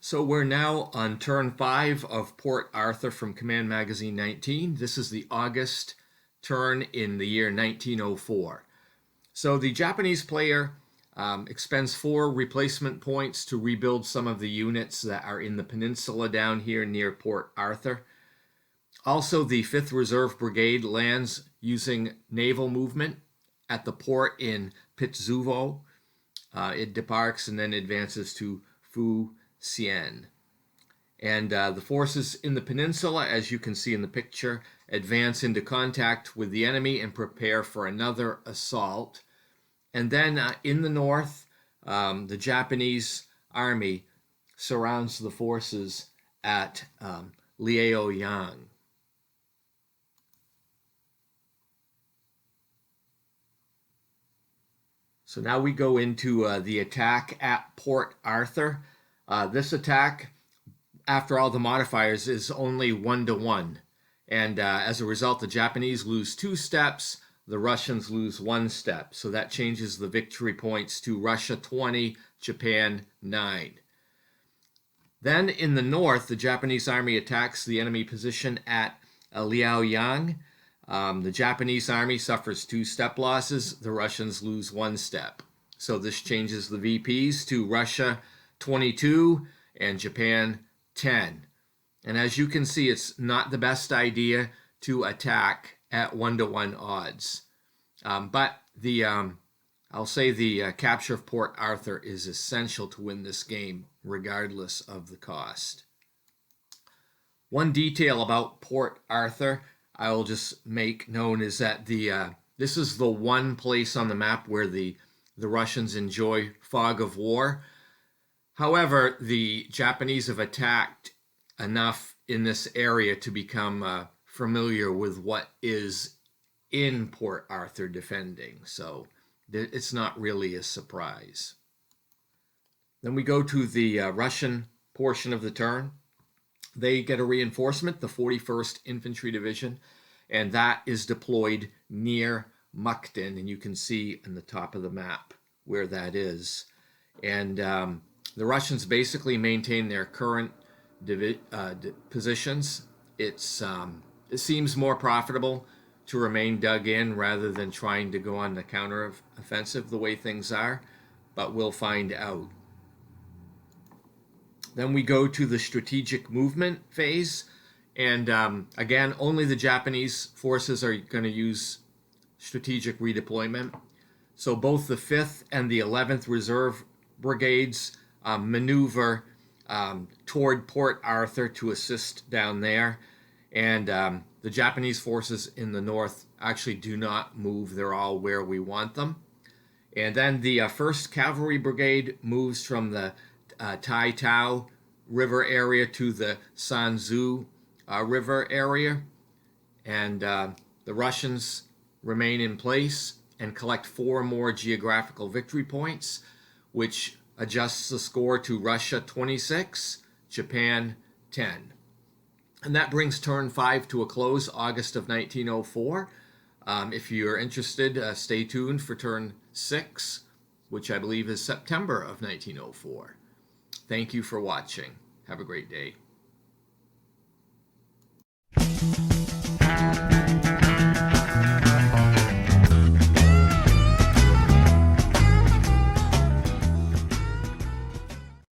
So we're now on turn 5 of Port Arthur from Command Magazine 19. This is the August turn in the year 1904. So the Japanese player expends 4 replacement points to rebuild some of the units that are in the peninsula down here near Port Arthur. Also, the 5th Reserve Brigade lands using naval movement at the port in Pitsuvo. It debarks and then advances to Fujian. And the forces in the peninsula, as you can see in the picture, advance into contact with the enemy and prepare for another assault. And then in the north, the Japanese army surrounds the forces at Liaoyang. So now we go into the attack at Port Arthur. This attack, after all the modifiers, is only 1-to-1. And as a result, the Japanese lose 2 steps, the Russians lose 1 step. So that changes the victory points to Russia 20, Japan 9. Then in the north, the Japanese army attacks the enemy position at Liaoyang. The Japanese army suffers 2 step losses. The Russians lose 1 step. So this changes the VPs to Russia 22 and Japan 10. And as you can see, it's not the best idea to attack at 1-to-1 odds. But I'll say the capture of Port Arthur is essential to win this game, regardless of the cost. One detail about Port Arthur I will just make known is that this is the one place on the map where the Russians enjoy fog of war. However, the Japanese have attacked enough in this area to become familiar with what is in Port Arthur defending. So it's not really a surprise. Then we go to the Russian portion of the turn. They get a reinforcement, the 41st Infantry Division, and that is deployed near Mukden, and you can see in the top of the map where that is. And the Russians basically maintain their current positions. It seems more profitable to remain dug in rather than trying to go on the counter-offensive the way things are, but we'll find out. Then we go to the strategic movement phase. And again, only the Japanese forces are going to use strategic redeployment. So both the 5th and the 11th Reserve Brigades maneuver toward Port Arthur to assist down there. And the Japanese forces in the north actually do not move. They're all where we want them. And then the 1st Cavalry Brigade moves from the Tai Tao River area to the Sanzu River area, and the Russians remain in place and collect 4 more geographical victory points, which adjusts the score to Russia 26, Japan 10. And that brings turn 5 to a close, August of 1904. If you're interested, stay tuned for turn 6, which I believe is September of 1904. Thank you for watching. Have a great day.